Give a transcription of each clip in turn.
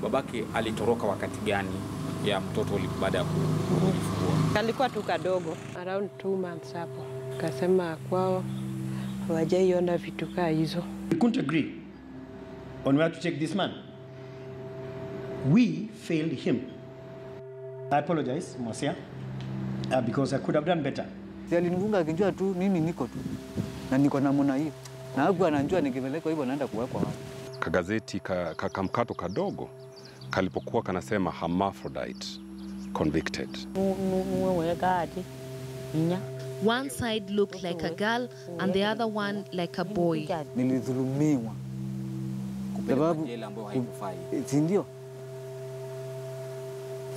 Babake alitoroka wakati gani ya mtoto baada ya kujifungua? Alikuwa tu kadogo, around 2 months hapo. Akasema kwao hawajaiona vitu kama hizo. We couldn't agree on where to take this man. We failed him. I apologize, Mosia, because I could have done better. Alinifunga akijua tu mimi niko tu. Na niko na mwana hiyo. Na hapo anajua nikipeleka hivyo naenda kuwekwa wapi. Kagazeti kakamkato kadogo kalipokuwa kanasema hermaphrodite convicted. One side looked like a girl and the other one like a boy. Nilidhulumiwa. Sababu ndio.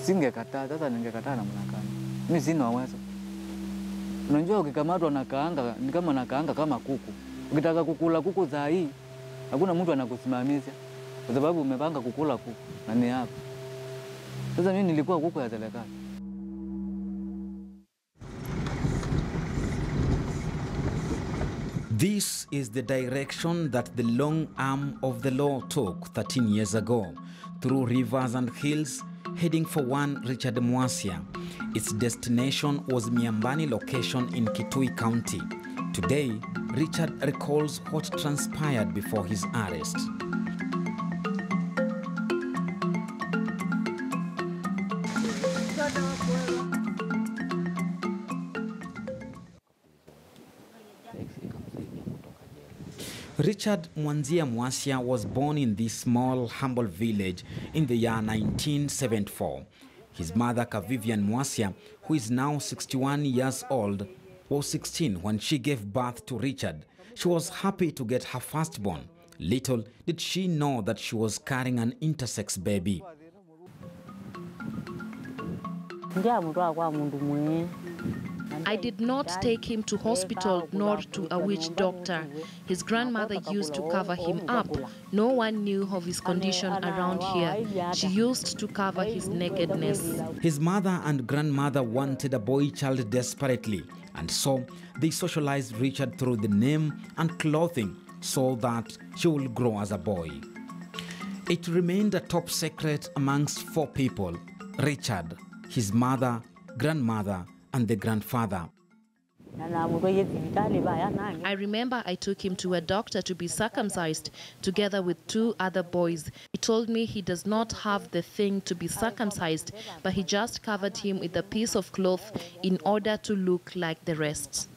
Singekataa, sasa ningekataa na mnakana. Mimi sina uwezo. Unajua ukikamatwa na kaanga ni kama nakaanga kama kuku. Ukitaka kukula kuku za hii hakuna mtu anakusimamisha kwa sababu umepanga kukula kuku na ni hapo. Sasa mimi nilikuwa kuku ya serikali. This is the direction that the long arm of the law took 13 years ago, through rivers and hills, heading for one Richard Mwasia. Its destination was Miambani location in Kitui County. Today, Richard recalls what transpired before his arrest. Richard Mwanzia Mwasia was born in this small, humble village in the year 1974. His mother, Kavivian Mwasia, who is now 61 years old, was 16 when she gave birth to Richard. She was happy to get her firstborn. Little did she know that she was carrying an intersex baby. I did not take him to hospital nor to a witch doctor. His grandmother used to cover him up. No one knew of his condition around here. She used to cover his nakedness. His mother and grandmother wanted a boy child desperately, and so they socialized Richard through the name and clothing so that she would grow as a boy. It remained a top secret amongst 4 people: Richard, his mother, grandmother, and the grandfather. I remember I took him to a doctor to be circumcised together with 2 other boys. He told me he does not have the thing to be circumcised, but he just covered him with a piece of cloth in order to look like the rest.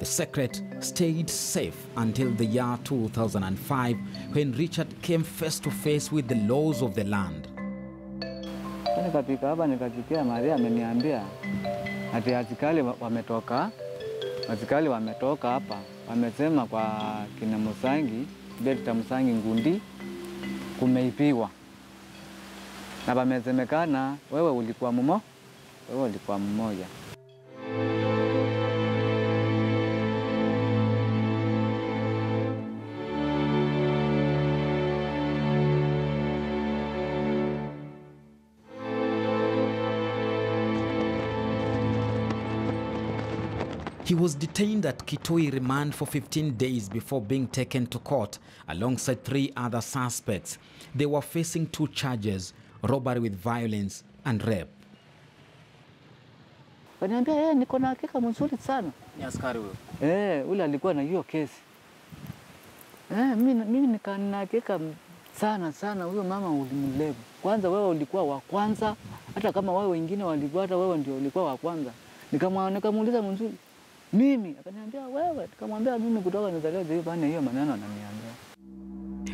The secret stayed safe until the year 2005, when Richard came face to face with the laws of the land. Nikapika hapa nikapikia Maria ameniambia ati askari wametoka hapa, wamesema kwa kina Musangi, Dr. Musangi Ngundi kumeipiwa. Na wamesemekana wewe ulikuwa mmoja. He was detained at Kitui remand for 15 days before being taken to court alongside 3 other suspects. They were facing 2 charges: robbery with violence and rape. Waniambia niko na hakika mzuri sana. Ni askari wewe? Ule alikuwa na hiyo kesi. Mimi nikana hakika sana huyo mama ulimlevu. Kwanza wewe ulikuwa wa kwanza, hata kama wao wengine walikuwa, hata wewe ndio ulikuwa wa kwanza. Nikamuuliza mzuri. Mimi akaniambia wewe, nikamwambia mimi kutoka nizaliwa hiyo bana, hiyo maneno ananiambia.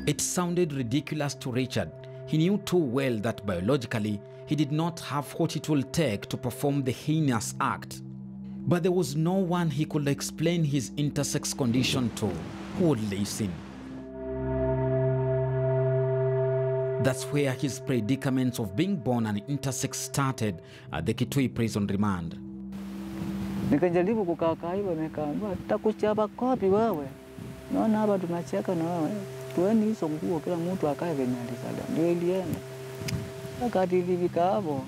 It sounded ridiculous to Richard. He knew too well that biologically he did not have what it will take to perform the heinous act. But there was no one he could explain his intersex condition to who would listen. That's where his predicaments of being born an intersex started at the Kitui prison remand. Nikajaribu kukaa hivyo, nikaambia tutakuchapa kopi wewe. Naona hapa tunacheka na wewe. Tueni hizo nguo kila mtu akae venye alisada. Ndio ilienda. Wakati ilifika hapo,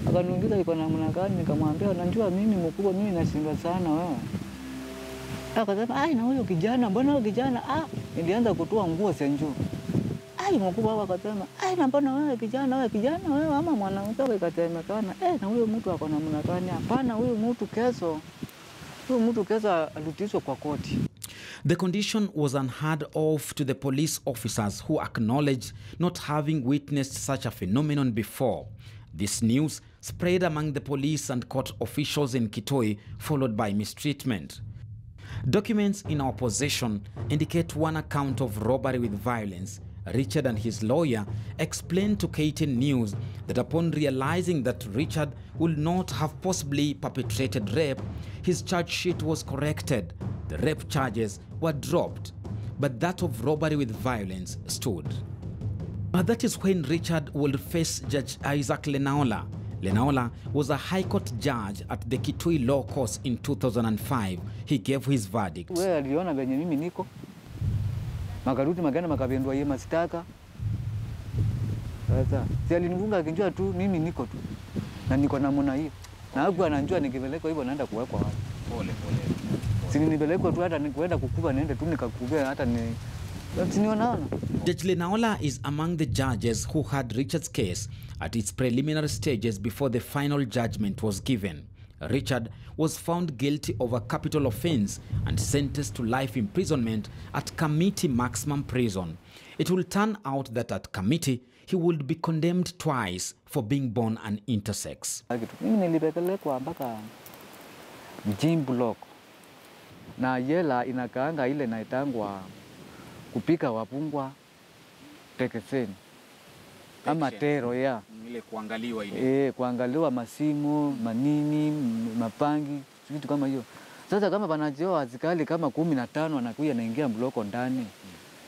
akaniuliza iko namna gani, nikamwambia unajua mimi mkubwa, mimi nashinda sana wewe. Akasema na huyo kijana, mbona huyo kijana nilianza kutoa nguo za njoo. ai mkubwa wao akasema, ai na mbona wewe kijana wewe ama mwanamke wewe katemekana. Na huyo mtu ako namna gani? Hapana, huyo mtu kesa alutishwa kwa koti. The condition was unheard of to the police officers who acknowledged not having witnessed such a phenomenon before. This news spread among the police and court officials in Kitui, followed by mistreatment. Documents in our possession indicate one account of robbery with violence. Richard and his lawyer explained to KTN News that upon realizing that Richard would not have possibly perpetrated rape, his charge sheet was corrected. The rape charges were dropped, but that of robbery with violence stood. But that is when Richard would face Judge Isaac Lenaola. Lenaola was a High Court judge at the Kitui Law Course in 2005. He gave his verdict. Wewe aliona venye mimi niko. Makaruti magana makabendwa yeye masitaka. Sasa si alinifunga akinjua tu mimi niko tu. Na niko na mona hiyo. Na hapo ananjua nikipelekwa hivyo naenda kuwekwa wapi. Pole. Si nipelekwa tu hata nikuenda kukuba niende tu nikakubea hata ni Judge Lenaola is among the judges who had Richard's case at its preliminary stages before the final judgment was given. Richard was found guilty of a capital offense and sentenced to life imprisonment at Kamiti Maximum Prison. It will turn out that at Kamiti, he would be condemned twice for being born an intersex. Mimi nilipelekwa mpaka Jim Block. Na yela inakaanga ile naitangwa kupika wapungwa tekeseni ama tero ya ile kuangaliwa ile kuangaliwa masimu manini mapangi vitu kama hiyo. Sasa kama banajua azikali kama 15 anakuja naingia bloko ndani,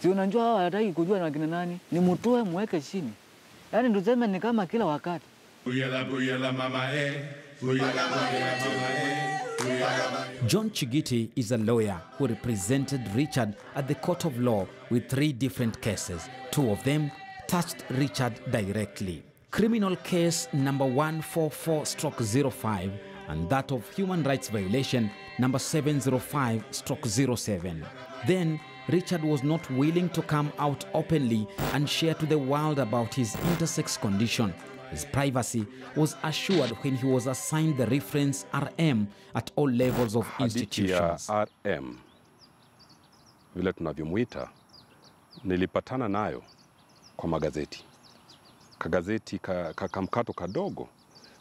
si unajua hawa hataki kujua na kina nani, ni mtoe mweke chini. Yani ndio sema ni kama kila wakati Buyala mama buyala mama John Chigiti is a lawyer who represented Richard at the court of law with 3 different cases. 2 of them touched Richard directly. Criminal case number 144/05 and that of human rights violation number 705/07. Then Richard was not willing to come out openly and share to the world about his intersex condition. His privacy was assured when he was assigned the reference RM at all levels of institutions. RM, vile tunavyomuita, nilipatana nayo kwa magazeti. Kagazeti kamkato kadogo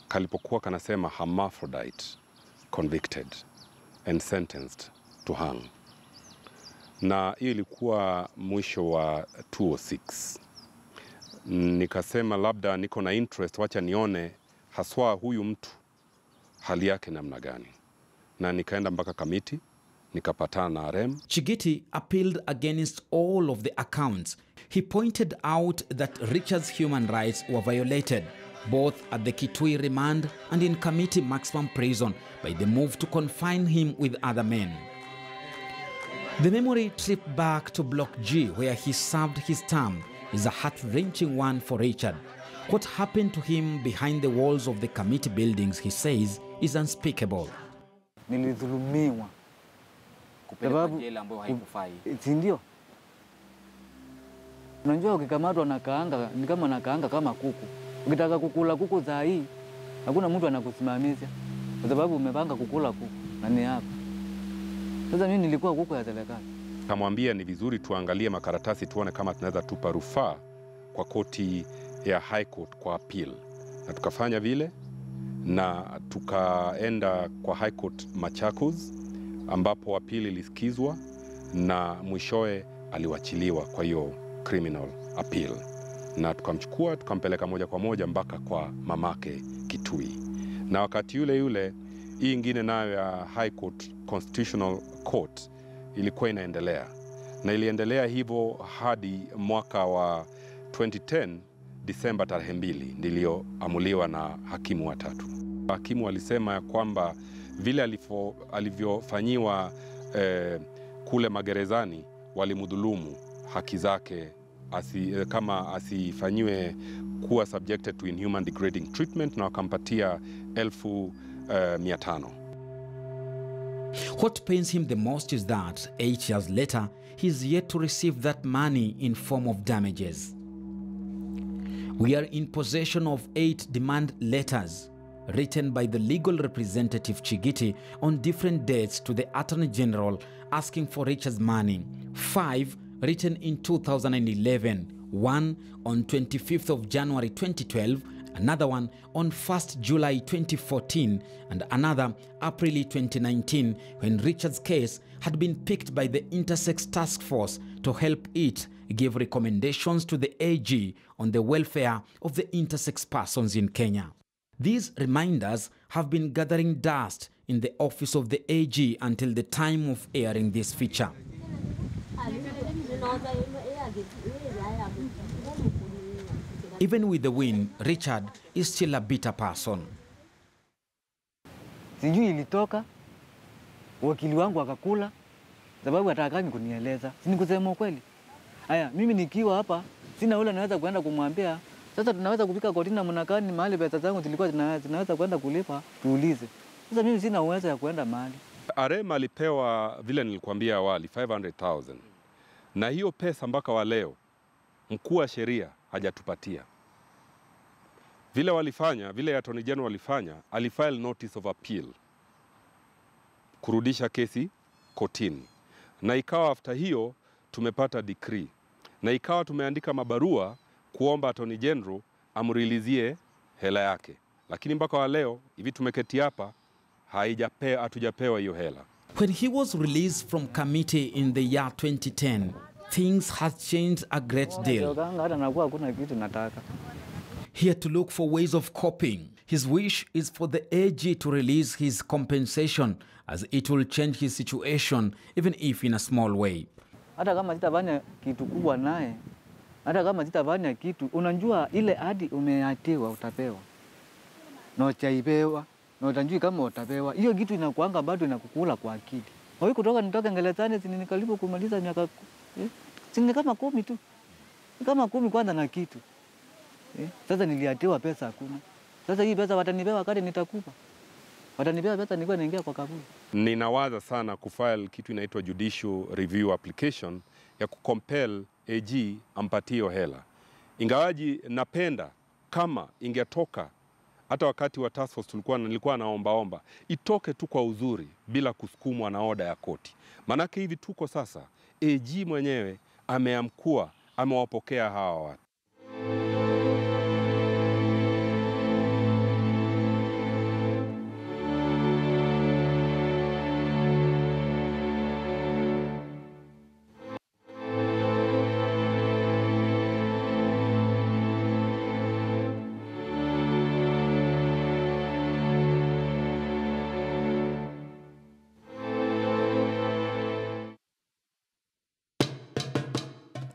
kalipokuwa kanasema hermaphrodite convicted and sentenced to hang. Na hiyo ilikuwa mwisho wa 2006. Nikasema labda niko na interest, wacha nione haswa huyu mtu hali yake namna gani. Na nikaenda mpaka Kamiti, nikapatana na RM. Chigiti appealed against all of the accounts. He pointed out that Richard's human rights were violated, both at the Kitui remand and in Kamiti Maximum Prison by the move to confine him with other men. The memory trip back to Block G, where he served his term, is a heart-wrenching one for Richard. What happened to him behind the walls of the committee buildings, he says, is unspeakable. Nilidhulumiwa. Kupelekwa jela ambayo haikufai. Ndio. Unajua ukikamatwa na kaanga, ni kama nakaanga kama kuku. Ukitaka kukula kuku za hii, hakuna mtu anakusimamisha. Kwa sababu umepanga kukula kuku na ni hapa. Sasa mimi nilikuwa kuku ya serikali. Kamwambia ni vizuri tuangalie makaratasi tuone kama tunaweza tupa rufaa kwa koti ya High Court kwa appeal. Na tukafanya vile na tukaenda kwa High Court Machakos ambapo appeal ilisikizwa na mwishowe aliwachiliwa kwa hiyo criminal appeal. Na tukamchukua tukampeleka moja kwa moja mpaka kwa mamake Kitui. Na wakati yule hii ingine nayo ya High Court Constitutional Court ilikuwa inaendelea. Na iliendelea hivyo hadi mwaka wa 2010 Disemba tarehe 2 ndilioamuliwa na hakimu watatu. Hakimu walisema kwamba vile alivyofanyiwa kule magerezani walimdhulumu haki zake kama asifanyiwe kuwa subjected to inhuman degrading treatment, na wakampatia 1500. What pains him the most is that 8 years later, he is yet to receive that money in form of damages. We are in possession of 8 demand letters written by the legal representative Chigiti on different dates to the Attorney General asking for Richard's money. 5 written in 2011, one on 25th of January 2012, another one on 1st July 2014, and another April 2019, when Richard's case had been picked by the Intersex Task Force to help it give recommendations to the AG on the welfare of the intersex persons in Kenya. These reminders have been gathering dust in the office of the AG until the time of airing this feature. Even with the win, Richard is still a bitter person. Sijui ilitoka, wakili wangu akakula, sababu atakani kunieleza. Sini kusema ukweli. Haya, mimi nikiwa hapa, sina ule naweza kuenda kumwambia, sasa tunaweza kupika kotini na mnakani mahali pesa zangu zilikuwa zinaweza kwenda kulipa, tuulize. Sasa mimi sina uwezo ya kwenda mahali. Arema alipewa vile nilikwambia awali 500,000. Na hiyo pesa mpaka wa leo mkuu wa sheria hajatupatia. Vile walifanya, vile Attorney General walifanya, alifile notice of appeal kurudisha kesi kotini. Na ikawa after hiyo tumepata decree. Na ikawa tumeandika mabarua kuomba Attorney General amrilizie hela yake. Lakini mpaka wa leo hivi tumeketi hapa hatujapewa hiyo hela. When he was released from committee in the year 2010, things had changed a great deal. He had to look for ways of coping. His wish is for the AG to release his compensation, as it will change his situation, even if in a small way. Hata kama sitafanya kitu kubwa naye, hata kama sitafanya kitu, unajua ile hadi umeatiwa utapewa. Na utaipewa, na utajui kama utapewa. Hiyo kitu inakuanga bado inakukula kwa akili. Wewe kutoka nitoke Ngelezani ni karibu kumaliza miaka ni kama 10 tu. Ni kama 10 kwanza na kitu. Sasa niliatiwa pesa hakuna. Sasa hii pesa watanipewa wakati nitakufa. Watanipewa pesa nilikuwa naingia kwa kaburi. Ninawaza sana kufile kitu inaitwa judicial review application ya kucompel AG ampatie hela. Ingawaji napenda kama ingetoka hata wakati wa task force nilikuwa naomba itoke tu kwa uzuri bila kusukumwa na oda ya koti. Manake hivi tuko sasa AG mwenyewe ameamkua, amewapokea hawa watu.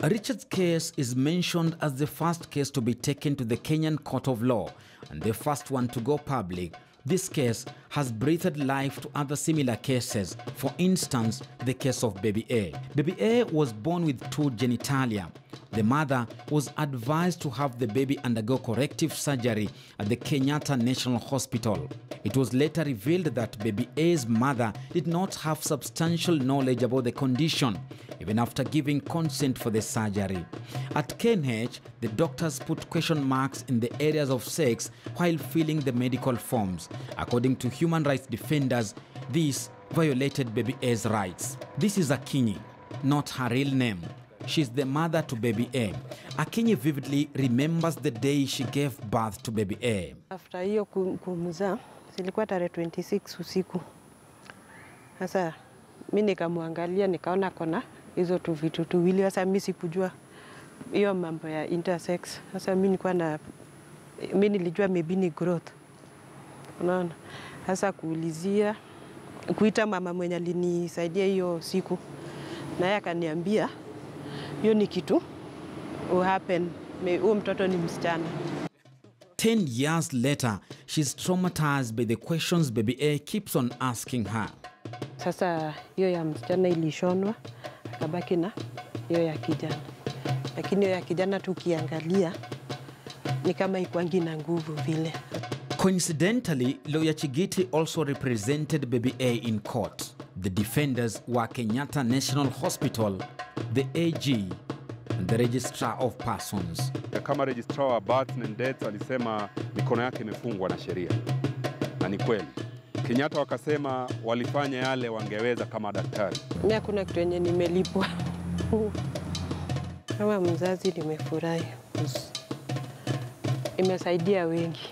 Richard's case is mentioned as the first case to be taken to the Kenyan Court of Law and the first one to go public. This case has breathed life to other similar cases. For instance, the case of Baby A. Baby A was born with 2 genitalia. The mother was advised to have the baby undergo corrective surgery at the Kenyatta National Hospital. It was later revealed that Baby A's mother did not have substantial knowledge about the condition, even after giving consent for the surgery. At KNH, the doctors put question marks in the areas of sex while filling the medical forms. According to human rights defenders, this violated Baby A's rights. This is Akinyi, not her real name. She's the mother to Baby A. Akinyi vividly remembers the day she gave birth to Baby A. After hiyo kumzaa, silikuwa tarehe 26 usiku. Sasa mimi nikamwangalia nikaona kona hizo tu vitu tuwili. Sasa mimi sikujua hiyo mambo ya intersex. Sasa mimi nilijua maybe ni growth. Unaona? Sasa kuulizia kuita mama mwenye alinisaidia hiyo siku. Na yeye akaniambia hiyo ni kitu will happen. Huyo mtoto ni msichana. 10 years later, she's traumatized by the questions Baby A keeps on asking her. Sasa hiyo ya msichana ilishonwa, akabaki na hiyo ya kijana. Lakini hiyo ya kijana tukiangalia ni kama ikwangi na nguvu vile. Coincidentally, lawyer Chigiti also represented Baby A in court. The defenders were Kenyatta National Hospital, the AG, and the Registrar of Persons. Kama Registrar wa Births and Deaths alisema mikono yake imefungwa na sheria. Na ni kweli. Kenyatta wakasema walifanya yale wangeweza kama daktari. Mimi hakuna kitu yenye nimelipwa. Kama mzazi nimefurahi. Imesaidia wengi.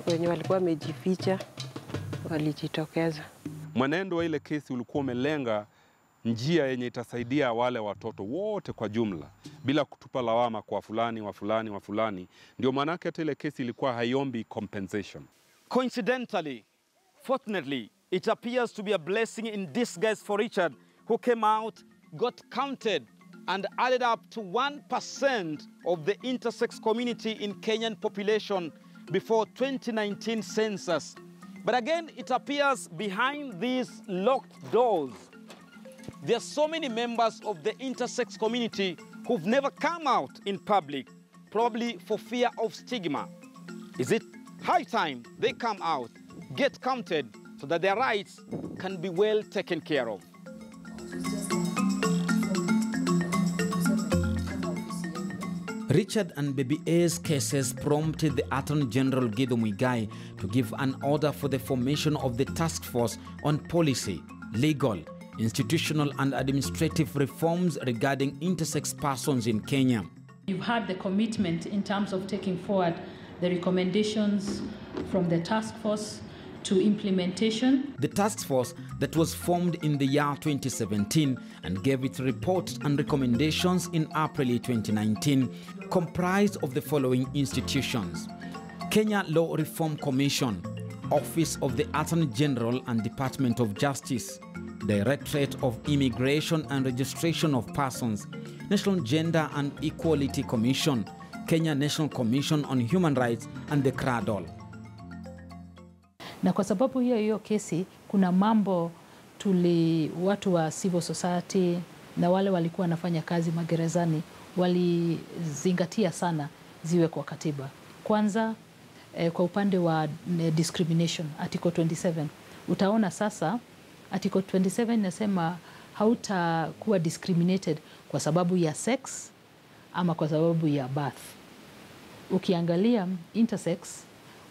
Wenye walikuwa wamejificha walijitokeza. Mwenendo wa ile kesi ulikuwa umelenga njia yenye itasaidia wale watoto wote kwa jumla bila kutupa lawama kwa fulani. Ndio maanake hata ile kesi ilikuwa haiombi compensation. Coincidentally, fortunately, it appears to be a blessing in disguise for Richard, who came out, got counted, and added up to 1% of the intersex community in Kenyan population before 2019 census. But again, it appears behind these locked doors, there are so many members of the intersex community who've never come out in public, probably for fear of stigma. Is it high time they come out, get counted, so that their rights can be well taken care of? Richard and Baby A's cases prompted the Attorney General Githu Muigai to give an order for the formation of the task force on policy, legal, institutional and administrative reforms regarding intersex persons in Kenya. You've had the commitment in terms of taking forward the recommendations from the task force to implementation. The task force that was formed in the year 2017 and gave its reports and recommendations in April 2019 comprised of the following institutions: Kenya Law Reform Commission, Office of the Attorney General and Department of Justice, Directorate of Immigration and Registration of Persons, National Gender and Equality Commission, Kenya National Commission on Human Rights and the CRADL. Na kwa sababu hiyo kesi kuna mambo watu wa civil society na wale walikuwa wanafanya kazi magerezani walizingatia sana ziwe kwa katiba. Kwanza kwa upande wa discrimination, Article 27. Utaona sasa Article 27 inasema hautakuwa discriminated kwa sababu ya sex ama kwa sababu ya birth. Ukiangalia intersex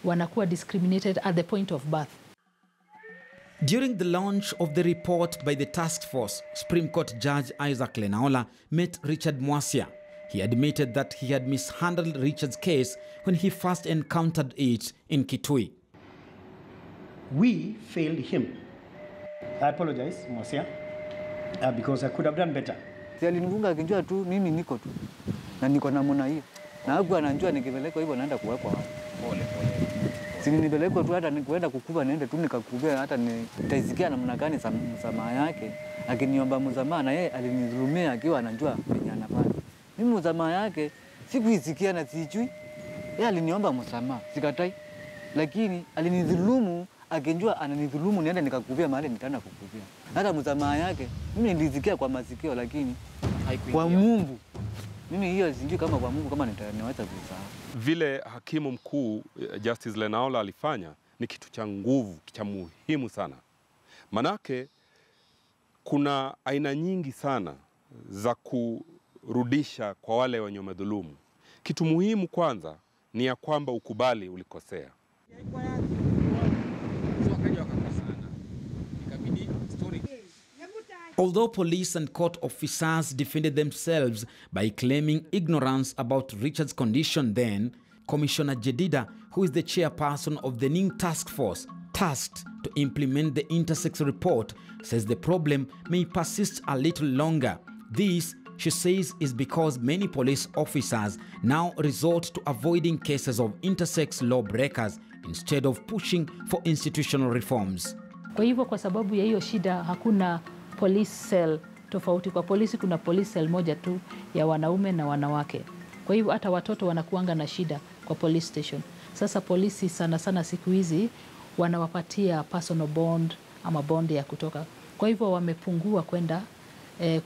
wanakuwa discriminated at the point of birth. During the launch of the report by the task force, Supreme Court Judge Isaac Lenaola met Richard Muasia. He admitted that he had mishandled Richard's case when he first encountered it in Kitui. We failed him. I apologize, Muasia, because I could have done better. Alinifunga akijua tu mimi niko tu na niko na mwana hiyo. Na hapo anajua nikipelekwa hivyo naenda kuwekwa hapo. Pole. Si nipelekwa tu hata nikuenda kukuba niende tu nikakubea hata nitaisikia namna gani msamaha yake. Akiniomba msamaha na yeye alinidhulumia akiwa anajua penye anafanya. Mimi msamaha yake sikuisikia na sijui. Yeye aliniomba msamaha, sikatai. Lakini alinidhulumu akijua ananidhulumu niende nikakubea mahali nitaenda kukubea. Hata msamaha yake mimi nilisikia kwa masikio lakini kwa Mungu mimi hiyo sijui kama kwa Mungu kama nitaweza kusahau. Vile hakimu mkuu Justice Lenaola alifanya ni kitu cha nguvu, cha muhimu sana. Manake kuna aina nyingi sana za kurudisha kwa wale wenye wamedhulumu. Kitu muhimu kwanza ni ya kwamba ukubali ulikosea. Although police and court officers defended themselves by claiming ignorance about Richard's condition then, Commissioner Jedida, who is the chairperson of the Ning Task Force, tasked to implement the intersex report, says the problem may persist a little longer. This, she says, is because many police officers now resort to avoiding cases of intersex lawbreakers instead of pushing for institutional reforms. Kwa hivyo kwa sababu ya hiyo shida hakuna police cell tofauti. Kwa polisi kuna police cell moja tu ya wanaume na wanawake. Kwa hivyo hata watoto wanakuanga na shida kwa police station. Sasa polisi sana siku hizi wanawapatia personal bond ama bond ya kutoka. Kwa hivyo wamepungua kwenda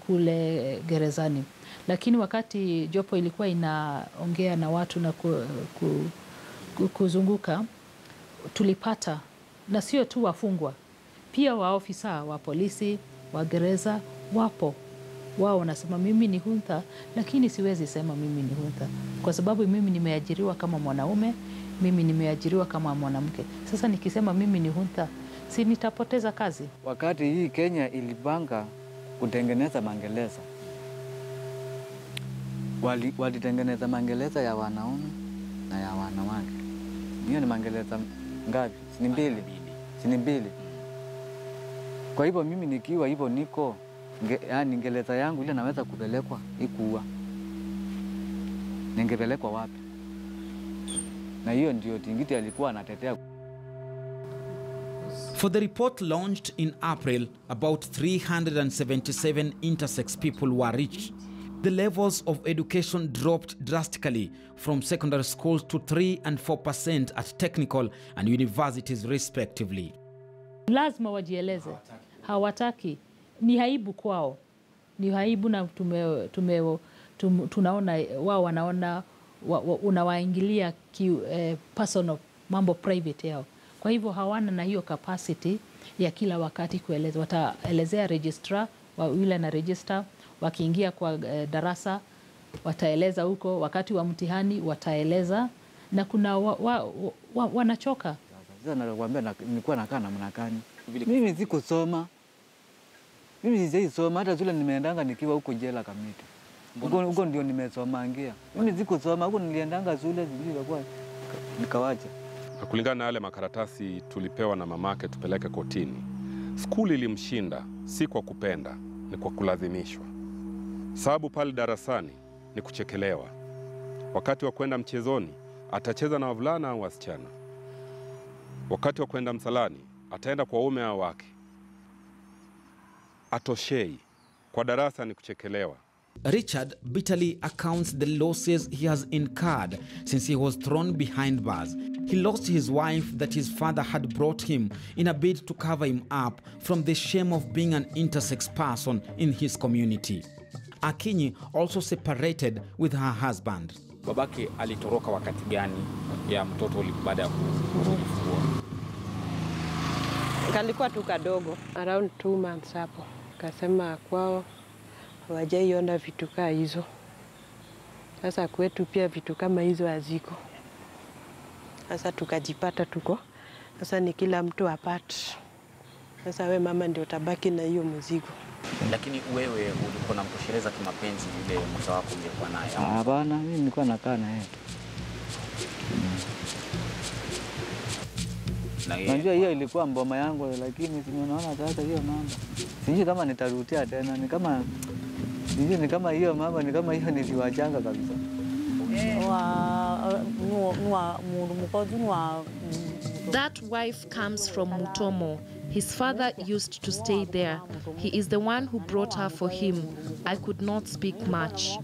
kule gerezani. Lakini wakati jopo ilikuwa inaongea na watu na kuzunguka, tulipata na sio tu wafungwa, pia waofisa wa polisi wa gereza wapo wao wanasema mimi ni huntha, lakini siwezi sema mimi ni huntha kwa sababu mimi nimeajiriwa kama mwanaume, mimi nimeajiriwa kama mwanamke. Sasa nikisema mimi ni huntha, si nitapoteza kazi? Wakati hii Kenya ilipanga kutengeneza magereza, walitengeneza magereza ya wanaume na ya wanawake. Hiyo ni magereza ngapi? Si mbili. Kwa hivyo mimi nikiwa hivyo niko yani gereza yangu ile naweza kupelekwa ikuwa, ningepelekwa wapi? Na hiyo ndio Tingiti alikuwa anatetea. For the report launched in April, about 377 intersex people were reached. The levels of education dropped drastically from secondary schools to 3% and 4% at technical and universities respectively. Lazima wajieleze. Hawataki. Ni aibu kwao. Ni aibu na tunaona wao wanaona unawaingilia personal mambo private yao. Kwa hivyo hawana na hiyo capacity ya kila wakati kueleza. Wataelezea registrar, yule na register, wakiingia kwa darasa wataeleza huko, wakati wa mtihani wataeleza, na kuna wanachoka. Sasa nakwambia nilikuwa nakaa namna gani? Mimi sikusoma. Mimi sijaisoma, hata zile nimeendanga nikiwa huko jela Kamiti. Huko ndio nimesomangia. Mimi sikusoma, huko niliendanga zile zilikuwa nikawacha. Kulingana na yale makaratasi tulipewa na mamake tupeleke kotini, skuli ilimshinda si kwa kupenda, ni kwa kulazimishwa. Sababu pale darasani ni kuchekelewa. Wakati wa kwenda mchezoni atacheza na wavulana au wasichana. Wakati wa kwenda msalani ataenda kwa waume au wake. Atoshei. Kwa darasa ni kuchekelewa. Richard bitterly accounts the losses he has incurred since he was thrown behind bars. He lost his wife that his father had brought him in a bid to cover him up from the shame of being an intersex person in his community. Akinyi also separated with her husband. Babake alitoroka wakati gani ya mtoto baada ya kujifungua? Kalikuwa tu kadogo, around 2 months hapo. Kasema kwao hawajaiona vitu kama hizo. Sasa kwetu pia vitu kama hizo haziko. Sasa tukajipata tuko. Sasa ni kila mtu apart. Sasa we mama ndio utabaki na hiyo mzigo. Lakini wewe ulikuwa unamtosheleza kimapenzi yule mke wako uliyekuwa naye? Hapana, mimi nilikuwa nakaa na yeye. Najua hiyo ilikuwa mboma yangu, lakini unaona sasa hiyo mambo. Sijui kama nitarudia tena, ni kama hiyo mambo, ni kama hiyo niliwachanga kabisa. That wife comes from Mutomo. His father used to stay there. He is the one who brought her for him. I could not speak much.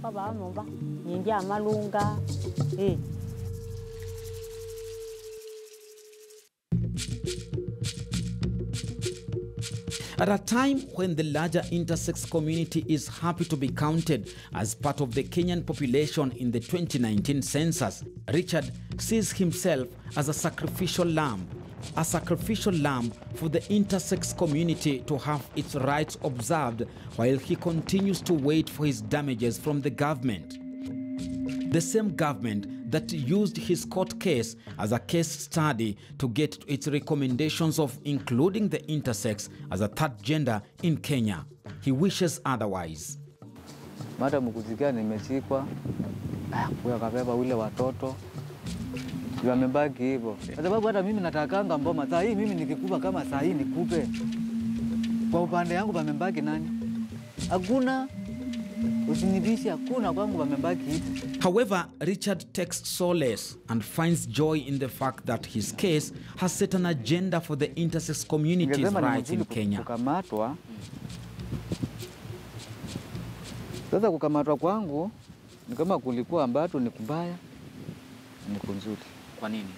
At a time when the larger intersex community is happy to be counted as part of the Kenyan population in the 2019 census, Richard sees himself as a sacrificial lamb for the intersex community to have its rights observed while he continues to wait for his damages from the government. The same government that used his court case as a case study to get to its recommendations of including the intersex as a third gender in Kenya. He wishes otherwise. Mara mkuzikia nimeshikwa, kuya kabeba wile watoto, wamebaki hivyo. Kwa sababu hata mimi natakanga mboma, saa hii mimi nikikupa kama saa hii nikupe. Kwa upande yangu wamebaki nani? Hakuna. However, Richard takes solace and finds joy in the fact that his case has set an agenda for the intersex community's rights in Kenya. Sasa kukamatwa kwangu ni kama kulikuwa ambato ni kubaya, ni kunzuri. Kwa nini?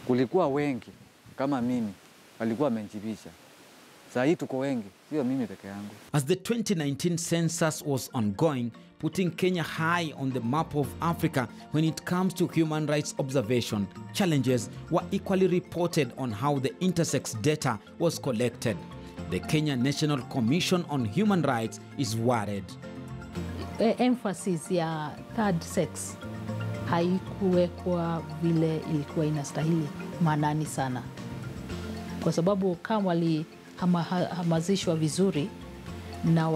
Kulikuwa wengi kama mimi, walikuwa wamenjibisha. Saa hii tuko wengi, sio mimi peke yangu. As the 2019 census was ongoing, putting Kenya high on the map of Africa when it comes to human rights observation, challenges were equally reported on how the intersex data was collected. The Kenya National Commission on Human Rights is worried. emphasis ya third sex haikuwekwa vile ilikuwa inastahili maanani sana, kwa sababu kama walihamasishwa vizuri na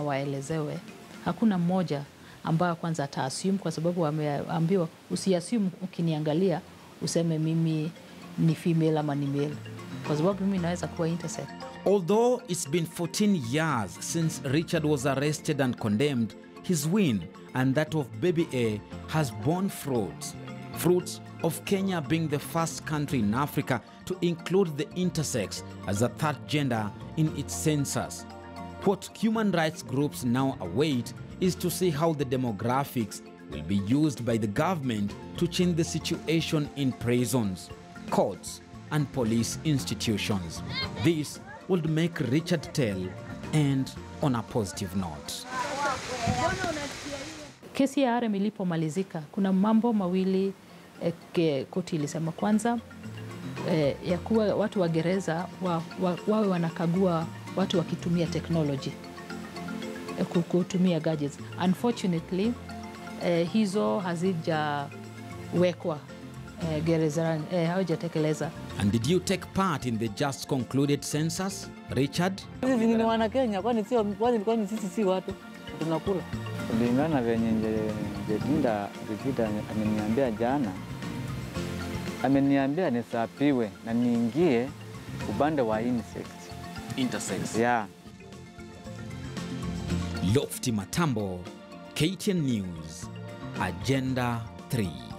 waelezewe, hakuna mmoja ambayo kwanza ata-assume, kwa sababu wameambiwa usi-assume ukiniangalia useme mimi ni female ama ni male, kwa sababu mimi naweza kuwa intersex. Although it's been 14 years since Richard was arrested and condemned, his win and that of Baby A has borne fruits. Fruits of Kenya being the first country in Africa to include the intersex as a third gender in its census. What human rights groups now await is to see how the demographics will be used by the government to change the situation in prisons, courts, and police institutions. This would make Richard tell end on a positive note. Kesi ya RM ilipomalizika, kuna mambo mawili koti ilisema. Kwanza, ya kuwa watu wa gereza wawe wanakagua watu wakitumia technology, kutumia gadgets. Unfortunately, hizo hazijawekwa gerezani, hawajatekeleza. And did you take part in the just concluded census, Richard? Sisi ni wana Kenya, kwani sisi si watu tunakula. Kulingana venye Jedinda Rivita ameniambia jana, ameniambia nisapiwe na niingie upande wa intersex. Yeah. Lofty Matambo, KTN News, Agenda 3.